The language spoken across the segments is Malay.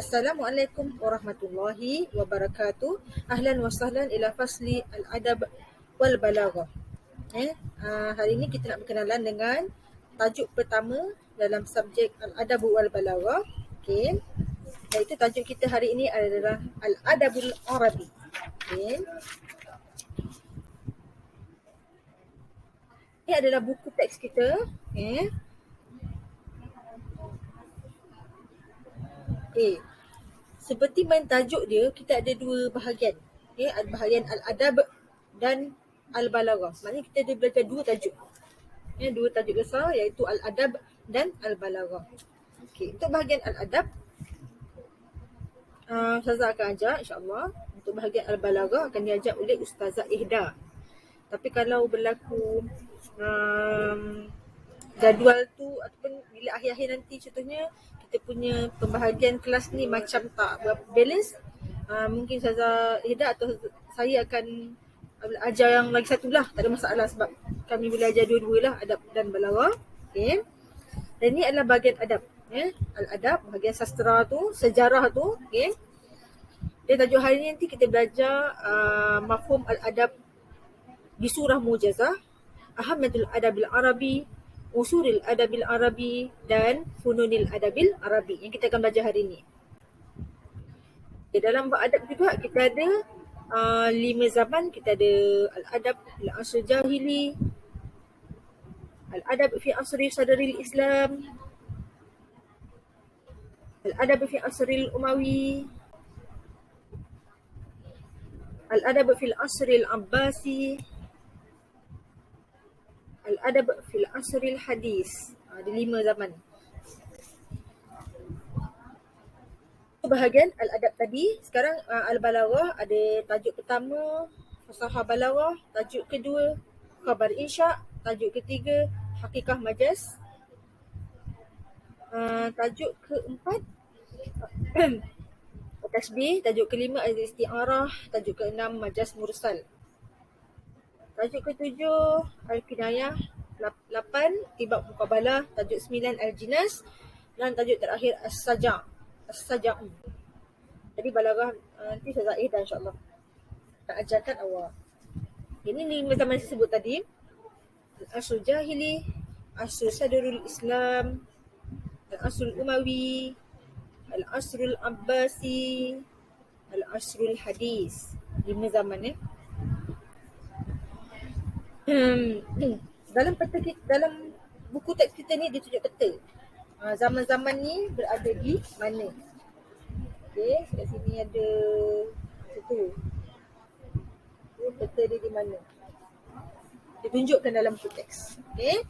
Assalamualaikum warahmatullahi wabarakatuh. Ahlan wa sahlan ila fasli al-adab wal balaghah. Hari ini kita nak berkenalan dengan tajuk pertama dalam subjek al-adab wal balaghah. Okey. Iaitu tajuk kita hari ini adalah al-adabul arabi. Okey. Ini adalah buku teks kita. Okey. Seperti main tajuk dia, kita ada dua bahagian. Ada bahagian al-adab dan al-balaghah. Maknanya kita ada belajar dua tajuk. Dua tajuk besar iaitu al-adab dan al-balaghah. Untuk bahagian al-adab, Ustazah akan ajar insya-Allah. Untuk bahagian al-balaghah akan diajar oleh Ustazah Ihda. Tapi kalau berlaku jadual tu ataupun bila akhir-akhir nanti contohnya kita punya pembahagian kelas ni macam tak berapa balance, mungkin Ustazah Ihda atau saya akan ajar yang lagi satu lah. Tak ada masalah sebab kami boleh ajar dua-dua lah, adab dan balaghah. Okay. Dan ni adalah bahagian adab. Al-adab, bahagian sastra tu, sejarah tu. Okay. Dan tajuk hari ni nanti kita belajar mafhum al-adab di surah Mu'jazah, Ahmadul Adabil Arabi, Usulil Adabil Arabi dan Fununil Adabil Arabi yang kita akan belajar hari ini. Dalam bab adab juga kita ada 5 zaman. Kita ada al-adab fil asr jahili, al-adab fi asri sadril Islam, al-adab fi asril Umawi, al-adab fil asril Abbasi, al-adab fil asril hadis. Ada 5 zaman. Itu bahagian al-adab tadi. Sekarang al-balaghah ada tajuk pertama fasahah balaghah, tajuk kedua khabar insya', tajuk ketiga hakikah majaz, tajuk keempat tasbih, tajuk kelima al-isti'arah, tajuk keenam majaz mursal, tajuk ketujuh al-kinayah, 8 tibak muqabalah, tajuk 9 al-jinas dan tajuk terakhir as-saja'u. Jadi balaghah nanti Ustazah Ihda insya-Allah akan ajarkan awak. Ini 5 zaman saya sebut tadi. Al-asr jahili, asr sadrul Islam, al-asr Umawi, al-asr Abbasi, al-asr hadis. 5 zaman dalam peta kita, dalam buku teks kita ni dia tunjuk peta. Zaman-zaman ni berada di mana. Okey, kat sini ada satu. Peta dia di mana. Ditunjukkan dalam buku teks. Okey.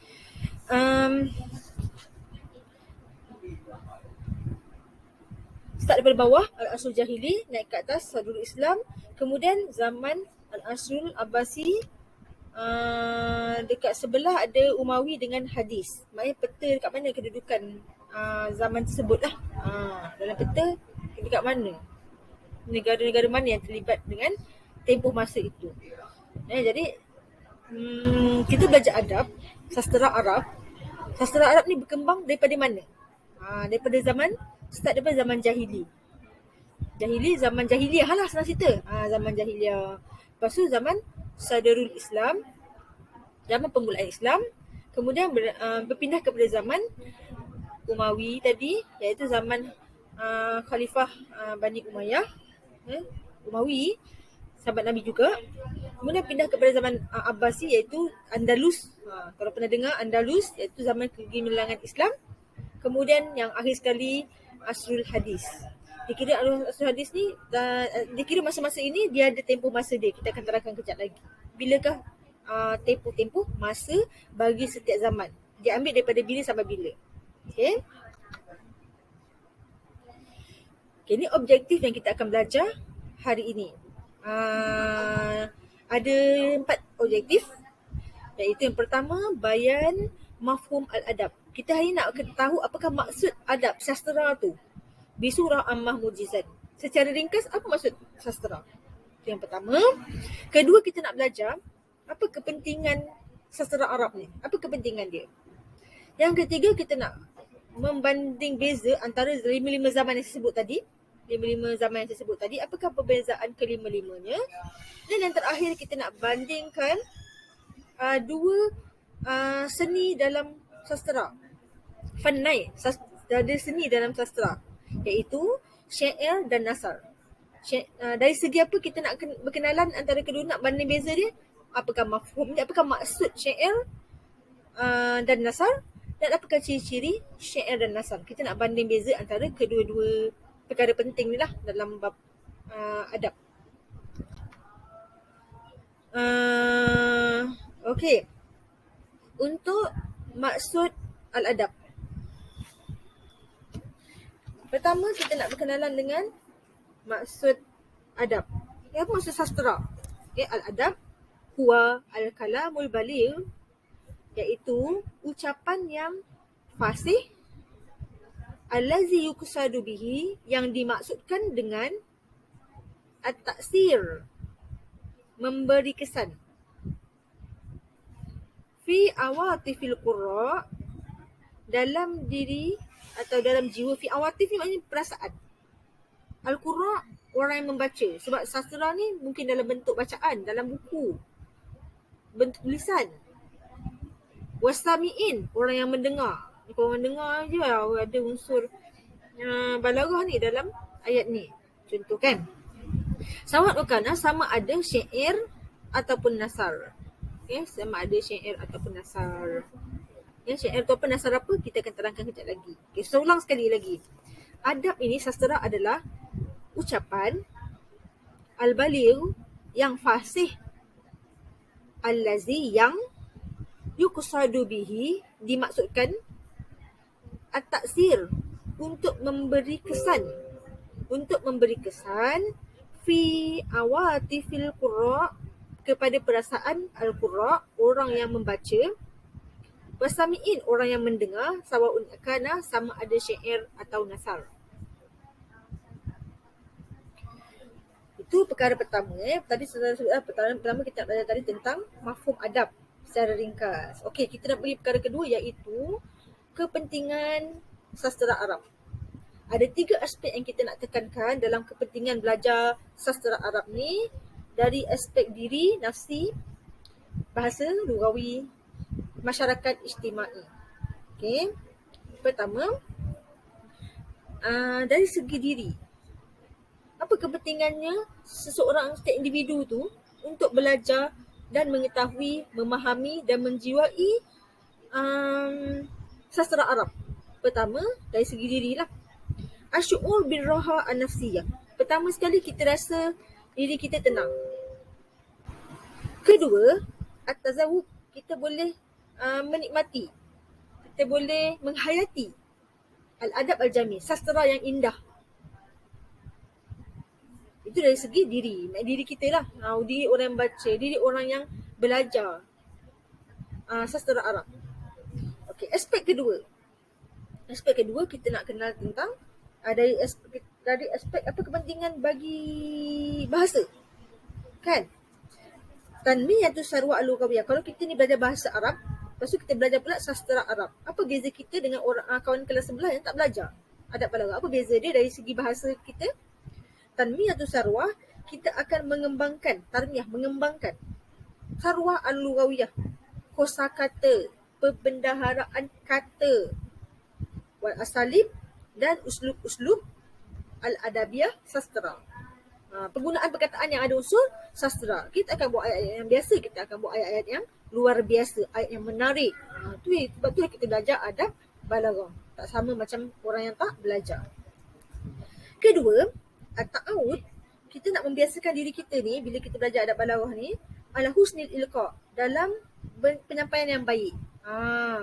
Start daripada bawah, al-asr jahili, naik ke atas sadrul Islam, kemudian zaman al-asrul Abbasi, dekat sebelah ada Umawi dengan hadis. Maknanya peta dekat mana kedudukan zaman tersebut lah. Dalam peta dekat mana, negara-negara mana yang terlibat dengan tempoh masa itu. Jadi kita belajar adab, sastra Arab. Sastra Arab ni berkembang daripada mana? Daripada zaman, start daripada zaman jahili. Zaman jahiliah lah senang cerita. Zaman jahiliah. Lepas tu zaman sadrul Islam, zaman permulaan Islam. Kemudian berpindah kepada zaman Umawi tadi, iaitu zaman Khalifah Bani Umayyah, Umawi, sahabat Nabi juga. Kemudian pindah kepada zaman Abbasi iaitu Andalus. Kalau pernah dengar Andalus, iaitu zaman kegemilangan Islam. Kemudian yang akhir sekali Asrul Hadis. Dikira Asrul Hadis ni, dikira masa-masa ini dia ada tempoh masa dia. Kita akan terangkan kejap lagi. Bilakah tempoh masa bagi setiap zaman. Dia ambil daripada bila sampai bila. Okay. Ini objektif yang kita akan belajar hari ini. Ada 4 objektif. Iaitu yang pertama, bayan mafhum al-adab. Kita hari ini nak tahu apakah maksud adab sastra tu di surah Ammah Mu'jizat. Secara ringkas, apa maksud sastra? Itu yang pertama. Kedua, kita nak belajar apa kepentingan sastra Arab ni. Apa kepentingan dia? Yang ketiga, kita nak membanding beza antara 5 zaman yang saya sebut tadi. lima zaman yang tersebut tadi, apakah perbezaan kelima-limanya. Dan yang terakhir kita nak bandingkan dua seni dalam sastera, fanai, ada seni dalam sastera, iaitu syair dan nasar. Dari segi apa kita nak berkenalan antara kedua, nak banding beza dia, apakah mafhum dia, apakah maksud syair dan nasar, dan apakah ciri-ciri syair dan nasar. Kita nak banding beza antara kedua-dua perkara penting ni lah dalam bab adab. Okey. Untuk maksud al-adab, pertama kita nak berkenalan dengan maksud adab. Apa maksud sastera? Al-adab huwa al-kalamul baligh, iaitu ucapan yang fasih, allazi yuqsadu bihi, yang dimaksudkan dengan at-ta'sir, memberi kesan, fi awatifil qurra, dalam diri atau dalam jiwa. Fi awatif ni maknanya perasaan. Al-qurra, orang yang membaca. Sebab sastera ni mungkin dalam bentuk bacaan, dalam buku, bentuk tulisan. Wasami'in, orang yang mendengar. Kalau mendengar je ada unsur balaghah ni dalam ayat ni. Contoh kan, sawat wakana, sama ada syair ataupun nasar. Sama ada syair ataupun nasar. Syair tu apa, nasar apa, kita akan terangkan kejap lagi. So ulang sekali lagi. Adab ini, sastera adalah ucapan al-baligh, yang fasih, allazi, yang yuqsadu bihi, dimaksudkan, at-ta'sir, untuk memberi kesan, fi awatifil qurra, kepada perasaan al-qurra, orang yang membaca, wasami'in, orang yang mendengar, sawaun kana, sama ada syair atau nasar. Itu perkara pertama. Tadi pertama kita nak belajar tadi tentang mafhum adab secara ringkas. Okey, kita nak pergi perkara kedua, iaitu kepentingan sastera Arab. Ada 3 aspek yang kita nak tekankan dalam kepentingan belajar sastera Arab ni, dari aspek diri, nafsi, bahasa, lugawi, masyarakat ijtimai. Okey. Pertama, dari segi diri. Apa kepentingannya seseorang, setiap individu tu untuk belajar dan mengetahui, memahami dan menjiwai sastera Arab? Pertama, dari segi dirilah. Asy'ur birraha an-nafsiyah. Pertama sekali, kita rasa diri kita tenang. Kedua, at-tazawwuq, kita boleh menikmati, kita boleh menghayati al-adab al-jamil, sastera yang indah. Itu dari segi diri, diri kita lah. Diri orang yang baca, diri orang yang belajar sastera Arab. Okey, aspek kedua kita nak kenal tentang dari aspek apa kepentingan bagi bahasa. Kan? Tanmiyatus sarwa al-lughawiyah. Kalau kita ni belajar bahasa Arab, lepas tu kita belajar pula sastera Arab. Apa beza kita dengan orang kawan kelas sebelah yang tak belajar adab balaghah? Apa beza dia dari segi bahasa kita? Tanmiyatus sarwa, kita akan mengembangkan, mengembangkan sarwa al-lughawiyah, kosakata, perbendaharaan kata, wal asalib, dan uslub-uslub al-adabiyah sastera. Penggunaan perkataan yang ada unsur sastera. Kita akan buat ayat-ayat yang biasa, kita akan buat ayat-ayat yang luar biasa, ayat yang menarik. Sebab tu kita belajar adab balaghah. Tak sama macam orang yang tak belajar. Kedua, at-ta'awud, kita nak membiasakan diri kita ni bila kita belajar adab balaghah ni, ala husnil ilqa, dalam penyampaian yang baik.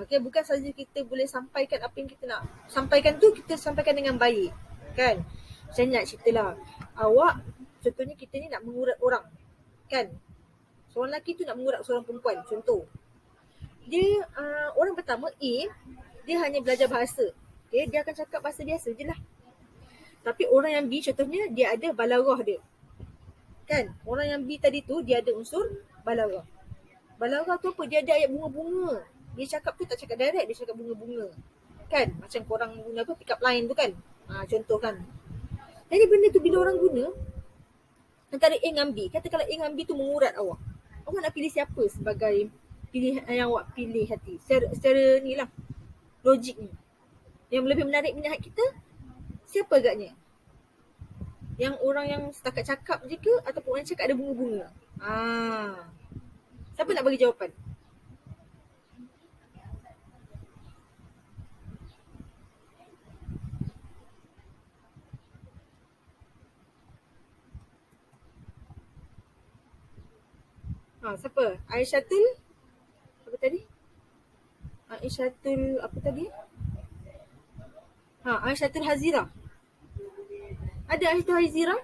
Okay, bukan saja kita boleh sampaikan apa yang kita nak sampaikan tu, kita sampaikan dengan baik. Kan? Saya nak ceritalah. Awak, contohnya kita ni nak mengurat orang. Kan? Seorang lelaki tu nak mengurat seorang perempuan. Contoh. Dia, orang pertama A, dia hanya belajar bahasa. Okay, dia akan cakap bahasa biasa je lah. Tapi orang yang B contohnya, dia ada balaghah dia. Kan? Orang yang B tadi tu, dia ada unsur balaghah. Balaghah tu apa? Dia ada ayat bunga-bunga. Dia cakap tu tak cakap direct, dia cakap bunga-bunga. Kan? Macam korang guna apa? Pick up line tu kan? Contoh kan. Jadi benda tu bila orang guna, antara A dengan B, kata kalau A dengan B tu mengurat awak. Awak nak pilih siapa sebagai pilih yang awak pilih hati. Secara ni lah, logik ni. Yang lebih menarik minat kita, siapa agaknya? Yang orang yang setakat cakap je ke ataupun orang cakap ada bunga-bunga? Siapa nak bagi jawapan? Siapa? Aisyah apa tadi? Aisyah apa tadi? Aisyah Hazira. Ada Aisyah Hazira?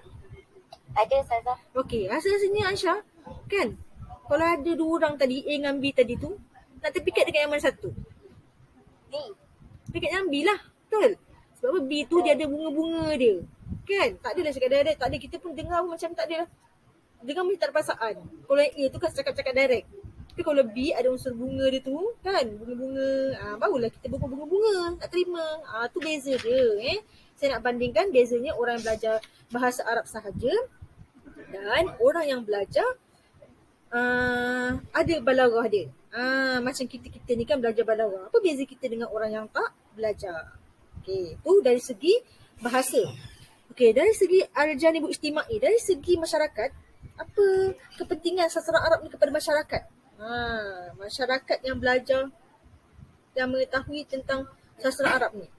Ada, Ustazah. Okey, rasanya Aisyah kan? Kalau ada dua orang tadi, A dengan B tadi tu, nak terpikat dekat yang mana satu? B. Dekat yang B lah, betul? Sebab B tu dia ada bunga-bunga dia. Kan? Tak adalah cakap direct, tak ada, kita pun dengar macam tak ada. Dengar macam tak ada perasaan. Kalau yang A tu kan cakap-cakap direct. Tapi kalau B ada unsur bunga dia tu, kan? Bunga-bunga, barulah kita bunga-bunga, nak terima. Tu beza dia. Saya nak bandingkan bezanya orang yang belajar bahasa Arab sahaja dan orang yang belajar ada balaghah dia. Macam kita ni kan belajar balaghah. Apa beza kita dengan orang yang tak belajar? Okey, tu dari segi bahasa. Okey, dari segi al-janib ijtimai, dari segi masyarakat, apa kepentingan sastra Arab ni kepada masyarakat? Masyarakat yang belajar, yang mengetahui tentang sastra Arab ni.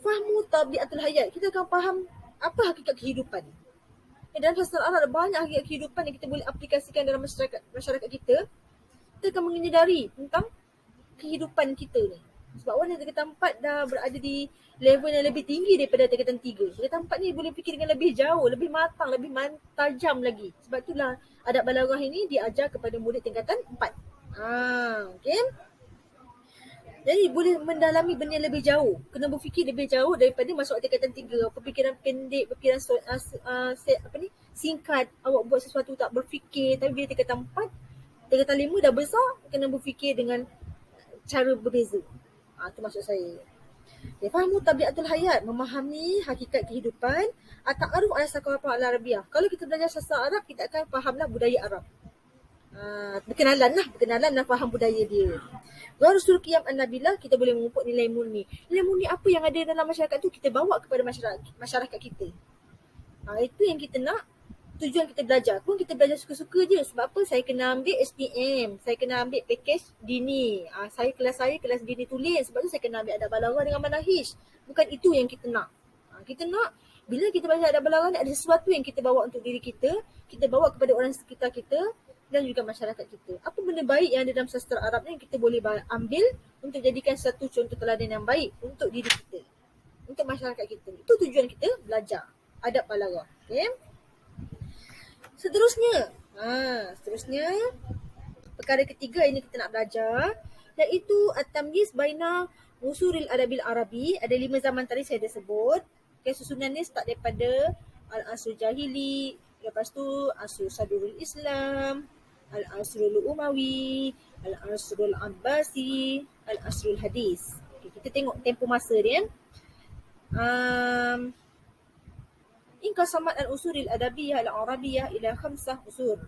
Fahmu tabiatul hayat. Kita akan faham apa hakikat kehidupan. Dalam sastra Arab ada banyak hakikat kehidupan yang kita boleh aplikasikan dalam masyarakat kita. Kita akan menyedari tentang kehidupan kita ni. Sebab orang yang tingkatan 4 dah berada di level yang lebih tinggi daripada tingkatan 3. Tingkatan 4 ni boleh fikir dengan lebih jauh, lebih matang, lebih tajam lagi. Sebab itulah adab balaghah ini diajar kepada murid tingkatan 4. Okay. Jadi boleh mendalami benda lebih jauh. Kena berfikir lebih jauh daripada masuk tingkatan 3. Pemikiran pendek, pemikiran singkat. Awak buat sesuatu tak berfikir. Tapi bila tingkatan 4, tingkatan 5 dah besar, kena berfikir dengan cara berbeza. Itu maksud saya. Fahmu tabiatul hayat, memahami hakikat kehidupan. At-ta'aruf ala saqafah al-arabiyah. Kalau kita belajar sastra Arab, kita akan fahamlah budaya Arab. Berkenalan lah, faham budaya dia. Rasul qiyam an-nabilah, kita boleh memupuk nilai murni. Nilai murni apa yang ada dalam masyarakat tu kita bawa kepada masyarakat kita. Itu yang kita nak. Tujuan kita belajar pun kita belajar suka-suka je. Sebab apa? Saya kena ambil SPM, saya kena ambil package dini. Saya kelas dini tulis. Sebab tu saya kena ambil adab balaghah dengan manahij. Bukan itu yang kita nak. Kita nak bila kita belajar adab balaghah ni ada sesuatu yang kita bawa untuk diri kita bawa kepada orang sekitar kita dan juga masyarakat kita. Apa benda baik yang ada dalam sastra Arab ni yang kita boleh ambil untuk jadikan satu contoh teladan yang baik untuk diri kita, untuk masyarakat kita. Itu tujuan kita belajar adab balaghah. Okay? Seterusnya, perkara ketiga ini kita nak belajar, iaitu at-tamyiz baina usuril adabil arabi. Ada 5 zaman tadi saya dah sebut. Okay, susunan ni start daripada al-asrul jahili, lepas tu asrul sadurul Islam, al-asrul umawi, al-asrul abbasi, al-asrul hadis. Okay, kita tengok tempoh masa dia. Inqasamat al-usuril adabiyah al-arabiyah ila 5 usur.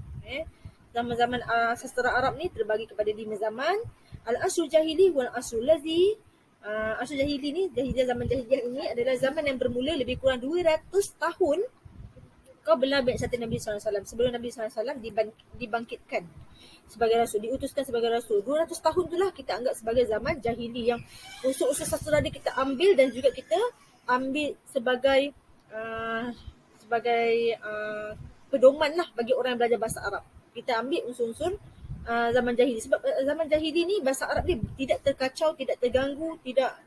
Zaman-zaman sastra Arab ni terbagi kepada 5 zaman. Al-asrul jahili wal asrul lazi. Asrul jahili ni, zaman jahiliyah ini adalah zaman yang bermula lebih kurang 200 tahun qabla bi'tsati Nabi SAW. Sebelum Nabi SAW dibangkitkan sebagai rasul, diutuskan sebagai rasul. 200 tahun itulah kita anggap sebagai zaman jahili yang unsur-unsur sastra dia kita ambil dan juga kita ambil sebagai pedoman lah bagi orang yang belajar bahasa Arab. Kita ambil unsur-unsur zaman jahili. Sebab zaman jahili ni bahasa Arab dia tidak terkacau, tidak terganggu, tidak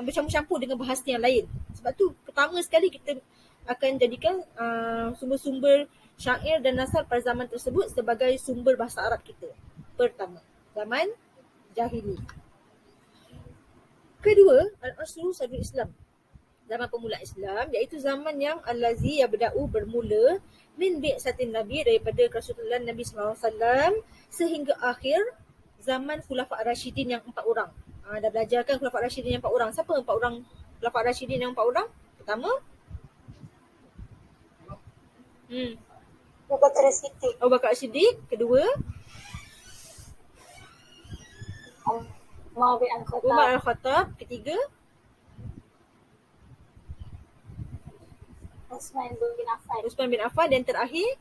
bercampur-campur dengan bahasa yang lain. Sebab tu pertama sekali kita akan jadikan sumber-sumber syair dan nasar pada zaman tersebut sebagai sumber bahasa Arab kita. Pertama, zaman jahili. Kedua, al-asru sadrul Islam. Zaman pemula Islam, iaitu zaman yang allazi yabda'u bermula min bi'satin Nabi, daripada kerasulan Nabi SAW sehingga akhir zaman Khulafa' Ar-Rasyidin yang 4 orang. Dah belajar kan Khulafa' Ar-Rasyidin yang 4 orang. Siapa 4 orang Khulafa' Ar-Rasyidin yang 4 orang? Pertama, Abu Bakar Siddiq. Abu Bakar Siddiq. Kedua, Umar bin Al-Khattab. Umar Al-Khattab. Ketiga, Utsman bin Affan. Uthman bin Affan. Dan terakhir,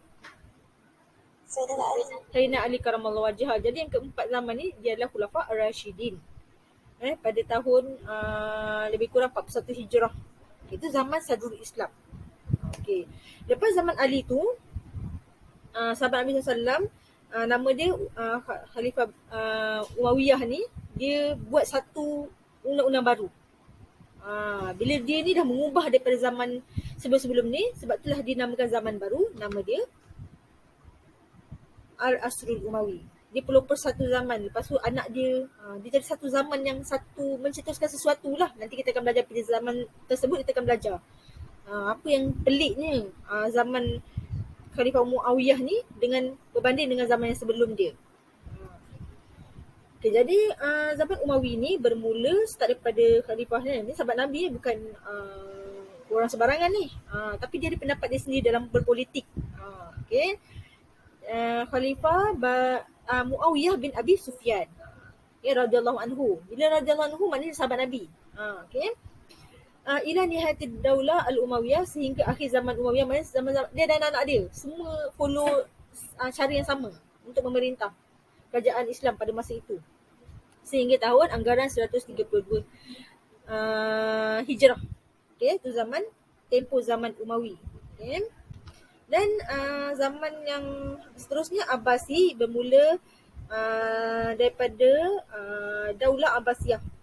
Sayyidina Ali. Sayyidina Ali karamallahu wajhah. Jadi yang keempat zaman ni dia adalah Khulafa Ar-Rasyidin. Pada tahun lebih kurang 41 Hijrah. Itu zaman Sadrul Islam. Okey. Lepas zaman Ali tu, sahabat Nabi SAW, nama dia Khalifah Umayyah ni, dia buat satu undang-undang baru. Bila dia ni dah mengubah daripada zaman sebelum-sebelum ni, sebab itulah dinamakan zaman baru, nama dia Al-Asrul Umawi. Dia pelopor satu zaman. Lepas tu anak dia, dia jadi satu zaman yang satu mencetuskan sesuatu lah. Nanti kita akan belajar pada zaman tersebut, kita akan belajar apa yang peliknya zaman Khalifah Muawiyah ni dengan berbanding dengan zaman yang sebelum dia. Okay, jadi zaman Umawi ni bermula start daripada Khalifah ni sahabat Nabi, bukan orang sebarangan ni. Tapi dia ada pendapat dia sendiri dalam berpolitik. Okay. Khalifah Muawiyah bin Abi Sufyan. Ya, radhiyallahu anhu. Bila radhiyallahu anhu maknanya sahabat Nabi. Okay. Ila nihatid daulah al-Umayyah, sehingga akhir zaman Umayyah, maknanya zaman dia dan anak dia semua follow cara yang sama untuk memerintah kerajaan Islam pada masa itu. Sehingga tahun anggaran 132 Hijrah. Okay, itu tempoh zaman Umawi. Okay. Dan zaman yang seterusnya Abbasi bermula daripada Daulah Abbasiyah.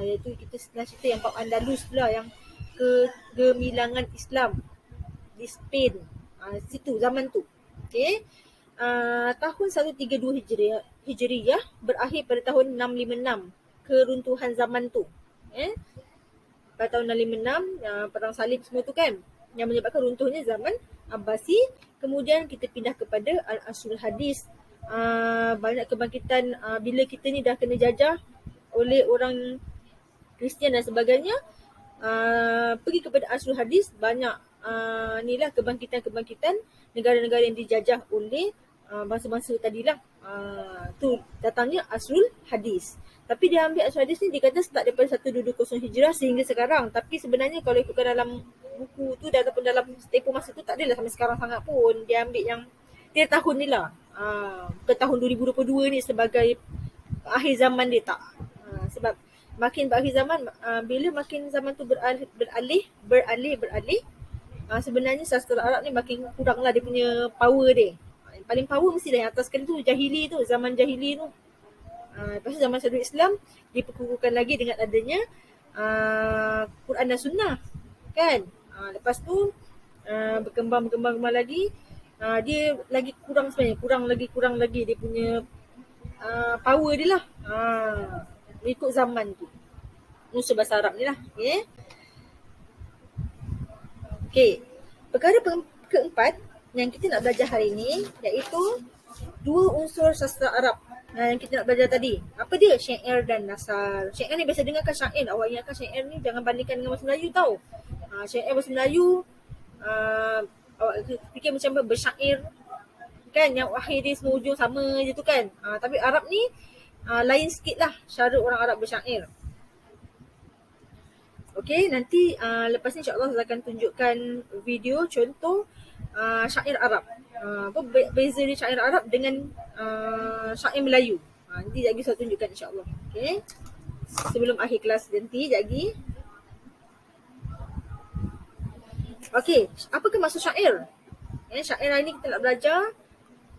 Iaitu kita sebenarnya cerita yang bab Andalus pula, yang kegemilangan Islam di Spain. Situ zaman tu. Okay. Tahun 132 Hijriyah berakhir pada tahun 656, keruntuhan zaman tu. Pada tahun 656 perang salib semua tu kan, yang menyebabkan runtuhnya zaman Abbasi. Kemudian kita pindah kepada Al-Asrul Hadis. Banyak kebangkitan bila kita ni dah kena jajah oleh orang Kristian dan sebagainya, pergi kepada Asrul Hadis. Banyak inilah kebangkitan-kebangkitan negara-negara yang dijajah oleh bangsa-bangsa tadilah. Tu datangnya Asrul Hadis. Tapi dia ambil Asrul Hadis ni, dia kata start daripada 120 Hijrah sehingga sekarang. Tapi sebenarnya kalau ikutkan dalam buku tu ataupun dalam tempoh masa tu, tak adalah sampai sekarang sangat pun. Dia ambil yang dia tahun ni lah, ke tahun 2022 ni sebagai akhir zaman dia, tak. Sebab makin berakhir zaman, bila makin zaman tu beralih, sebenarnya sastra Arab ni makin kurang lah dia punya power dia. Yang paling power mesti dah yang atas sekali tu jahili tu, zaman jahili tu. Lepas tu zaman Sadrul Islam diperkukuhkan lagi dengan adanya Quran dan Sunnah kan. Lepas tu berkembang lagi, dia lagi kurang sebenarnya, kurang lagi dia punya power dia lah, ikut zaman tu, musuh bahasa Arab ni lah. Okay. Perkara keempat yang kita nak belajar hari ni, iaitu dua unsur sastra Arab yang kita nak belajar tadi. Apa dia? Syair dan nasar. Syair ni biasa dengarkan syair. Awak ingatkan syair ni jangan bandingkan dengan bahasa Melayu tau. Syair bahasa Melayu, awak fikir macam bersyair kan, yang akhir dia semua hujung sama je tu kan. Tapi Arab ni lain sikit lah cara orang Arab bersyair. Okay, nanti lepas ni insyaAllah saya akan tunjukkan video contoh syair Arab. Apa beza dia syair Arab dengan syair Melayu. Nanti sekejap lagi saya tunjukkan insyaAllah. Okay, sebelum akhir kelas nanti sekejap lagi. Okay, apakah maksud syair? Syair hari ni kita nak belajar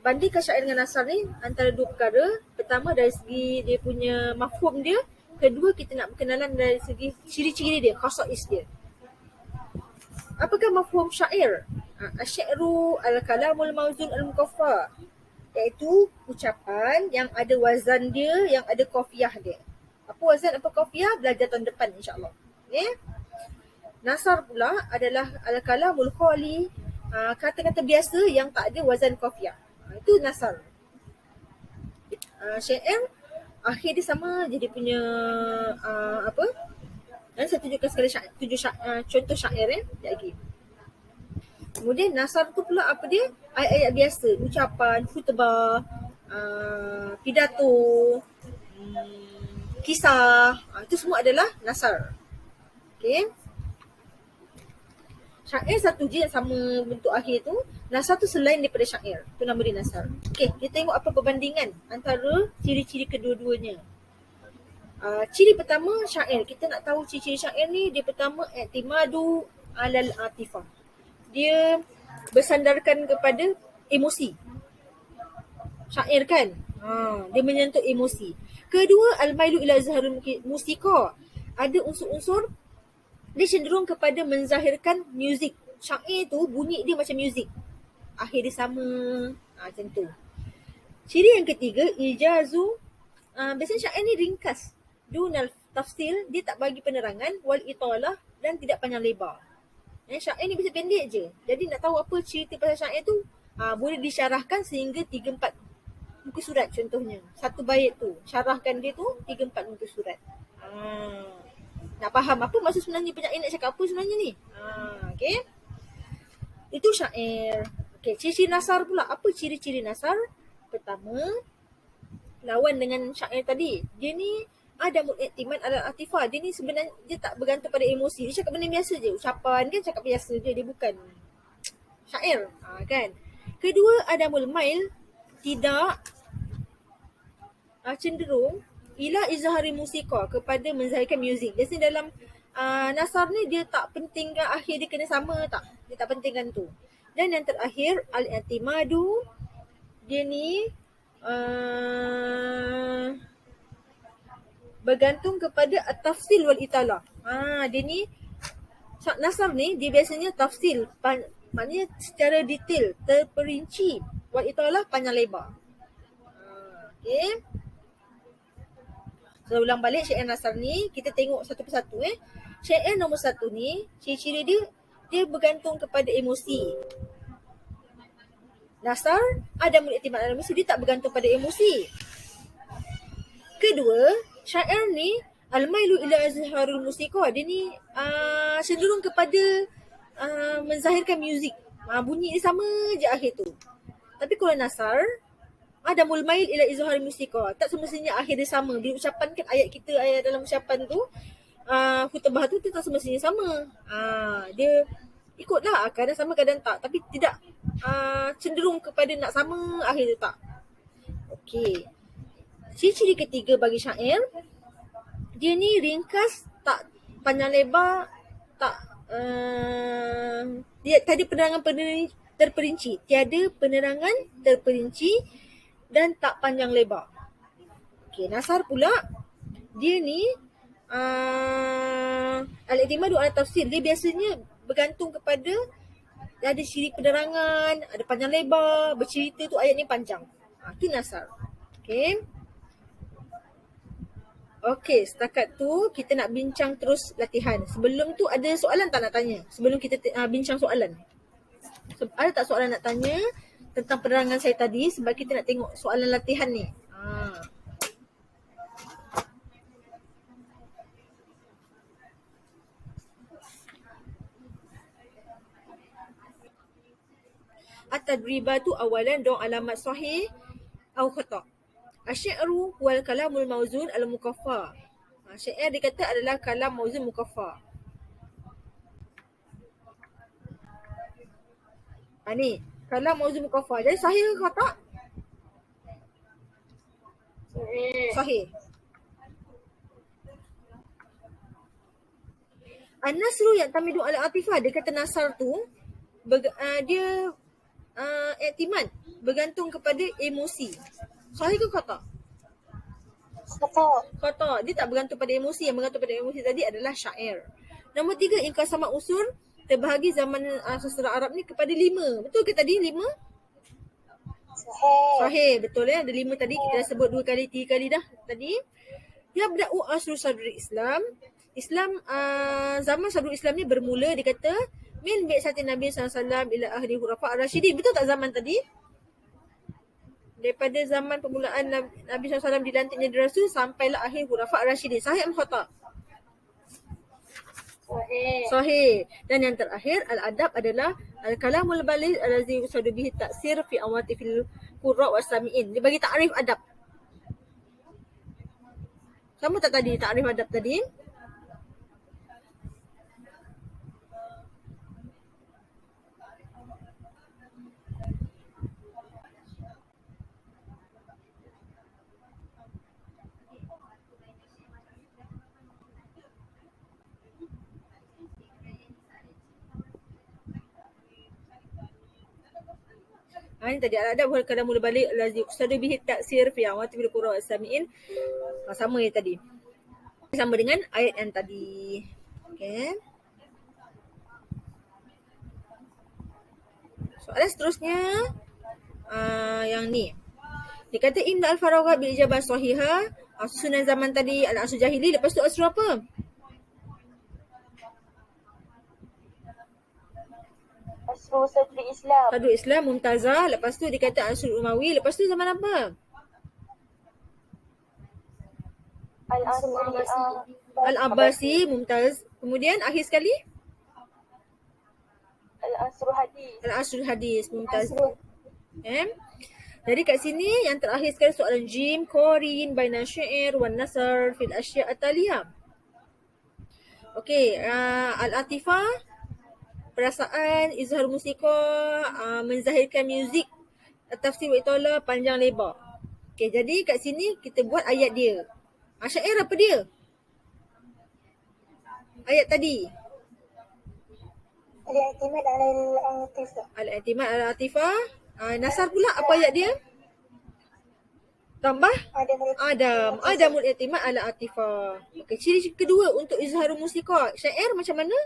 bandingkan syair dengan nasar ni antara dua perkara. Pertama dari segi dia punya mafhum dia. Kedua, kita nak berkenalan dari segi ciri-ciri dia, khasais dia. Apakah mafhum syair? Asy-syi'ru al-kalamul mawzun al-mukaffa, iaitu ucapan yang ada wazan dia, yang ada qafiyah dia. Apa wazan, apa qafiyah? Belajar tahun depan insyaAllah. Okay? Nasar pula adalah al-kalamul khali, kata-kata biasa yang tak ada wazan qafiyah. Itu nasar. Syair akhir dia sama je dia punya apa? Dan saya tunjukkan sekali contoh syair sekejap lagi. Kemudian nasar tu pula apa dia? Ayat-ayat biasa, ucapan, khutbah, pidato, kisah. Itu semua adalah nasar. Okay. Syair satu je yang sama bentuk akhir tu. Nasar tu selain daripada syair. Tu nama dia nasar. Okay, kita tengok apa perbandingan antara ciri-ciri kedua-duanya. Ciri pertama syair. Kita nak tahu ciri-ciri syair ni. Dia pertama i'timadu alal atifah. Dia bersandarkan kepada emosi. Syair kan? Dia menyentuh emosi. Kedua, al-mailu ila izharul musika. Ada unsur-unsur dia cenderung kepada menzahirkan muzik. Syair tu bunyi dia macam muzik. Akhir dia sama. Macam tu. Ciri yang ketiga, ijazu. Biasanya syair ni ringkas. Dunal tafsil, dia tak bagi penerangan. Wal italah dan tidak panjang lebar. Syair ni bisa pendek je. Jadi nak tahu apa cerita pasal syair tu, boleh disyarahkan sehingga 3-4 muka surat contohnya. Satu bait tu, syarahkan dia tu 3-4 muka surat. Nak faham apa maksud sebenarnya penyair nak cakap apa sebenarnya ni. Okay. Itu syair. Okay, ciri-ciri nasar pula. Apa ciri-ciri nasar? Pertama, lawan dengan syair tadi. Dia ni ada mu'iktiman ala atifah. Dia ni sebenarnya dia tak bergantung pada emosi. Dia cakap benda biasa je. Ucapan kan cakap biasa je. Dia bukan syair. Kan? Kedua, adamul mail. Tidak cenderung ila izhari musika, kepada menzahirkan muzik. Biasanya dalam nasar ni dia tak pentingkan akhir dia kena sama tak. Dia tak pentingkan tu. Dan yang terakhir al-i'timadu, dia ni bergantung kepada at-tafsil wal italah. Dia ni nasar ni dia biasanya tafsil, maknanya secara detail, terperinci, wal italah panjang lebar. Okay. So, ulang balik syair nasar ni, kita tengok satu persatu. Syair nombor 1 ni, ciri-ciri dia bergantung kepada emosi. Nasar ada mu'iktimat ala emosi, dia tak bergantung pada emosi. Kedua, syair ni al-mailu ila izharul musika. Dia ni cenderung kepada menzahirkan muzik. Bunyi dia sama je akhir tu. Tapi kalau nasar ada mulmail ila izharul musika. Tak semestinya akhir dia sama. Bila ucapan kan ayat dalam ucapan tu, khutbah tu tak semestinya sama. Dia ikutlah kadang sama kadang tak. Tapi tidak cenderung kepada nak sama akhir tu tak. Okey. Ciri-ciri ketiga bagi syair, dia ni ringkas, tak panjang lebar, tak dia tadi penerangan terperinci. Tiada penerangan terperinci dan tak panjang lebar. Okey, nasar pula dia ni al-i'timadu ala tafsir. Dia biasanya bergantung kepada ada ciri penerangan, ada panjang lebar, bercerita tu ayat ni panjang. Itu nasar. Okey. Okey, setakat tu kita nak bincang terus latihan. Sebelum tu ada soalan tak nak tanya? Sebelum kita bincang soalan. Ada tak soalan nak tanya tentang penerangan saya tadi, sebab kita nak tengok soalan latihan ni. At-tadribatu awalan dong alamat sahih atau khata'. Asy-syi'ru wal kalamul mawzun al-mukaffa. Syair dikata adalah kalam mawzun mukaffa. Ni kalam mawzun mukaffa. Jadi sahih ke khata'? Sahih. An-nasru yang tamidu ala atifah. Dia kata nasar tu dia i'timad, bergantung kepada emosi. Sahih ke khata'? Khata'. Dia tak bergantung pada emosi. Yang bergantung pada emosi tadi adalah syair. Nombor 3, inqasama usul terbahagi zaman sastra Arab ni kepada 5. Betul ke tadi 5? Sahih. Betul ya. Ada 5 tadi. Kita dah sebut 2 kali, 3 kali dah tadi. Yabda'u asru sadrul Islam. Zaman sadrul Islam ni bermula, dia kata min bi'satin Nabi SAW ila ahli hurafa ar-rasyidin. Betul tak zaman tadi? Daripada zaman permulaan Nabi SAW dilantiknya jadi Rasul sampailah akhir hurafa ar-rasyidin. Sahih atau khata'? Sahih. Dan yang terakhir, al-adab adalah al-kalamul baligh allazi yusadu bihi ta'sir fi awatifil qurra wa sami'in. Dia bagi takrif adab. Sama tak tadi takrif adab tadi? Ini tadi al-adab wal kalamul baligh allazi yusadu bihi ta'sir fi awatifil qurra wa sami'in. Sama yang tadi. Sama dengan ayat yang tadi. Okey. Soalan seterusnya yang ni. Dia kata Ibn al-Faraghat bil ijabah sahihah, susunan zaman tadi al-asr jahili, lepas tu asr apa? Asru Sadri Islam. Sadrul Islam Mumtazah, lepas tu dia kata asr Umawi, lepas tu zaman apa? Al-Abbasi Mumtaz. Kemudian akhir sekali Al-Asru Hadis. Al-Asrul Hadis Mumtaz. Jadi kat sini yang terakhir sekali soalan Jim, Qarin baina syair wan nasr fil asya' at-taliyah. Okey, al-atifah perasaan, izhar musika, menzahirkan muzik, tafsir wa italah panjang lebar. Okey, jadi kat sini kita buat ayat dia. Syair apa dia? Ayat tadi. Al-i'timad al-atifah. Al-i'timad al-atifah. Nasar pula apa ayat dia? Tambah Adamul i'timad al-atifah. Okey, ciri kedua untuk izharul musika. Syair macam mana?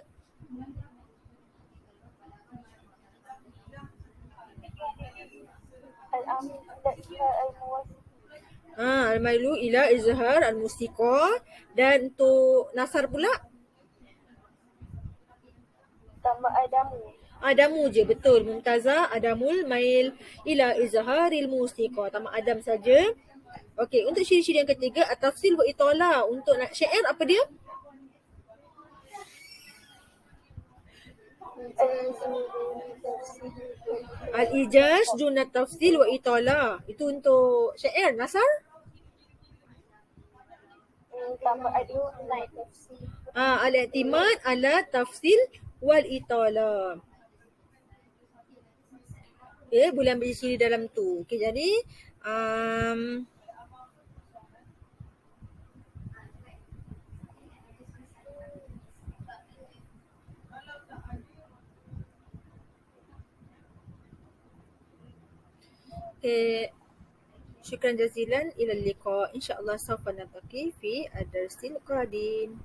Al-mailu ila izhar al-musika. Dan untuk nasar pula? Tambah Adamu je, betul. Mumtazah, adamul mail ila izharil musika. Tambah adam saja. Okey, untuk ciri-ciri yang ketiga, at-tafsil wa itala. Untuk syair apa dia? Al-ijaz dunat tafsil wa itala. Itu untuk syair. Nasar? Tambah tafsir. Al-i'timad ala tafsil wal itala. Okay, boleh ambil ciri dalam tu. Okay, jadi okay. Syukran jazilan, ila liqa. InsyaAllah sawfa naltaqi fi ad-darsil qadim.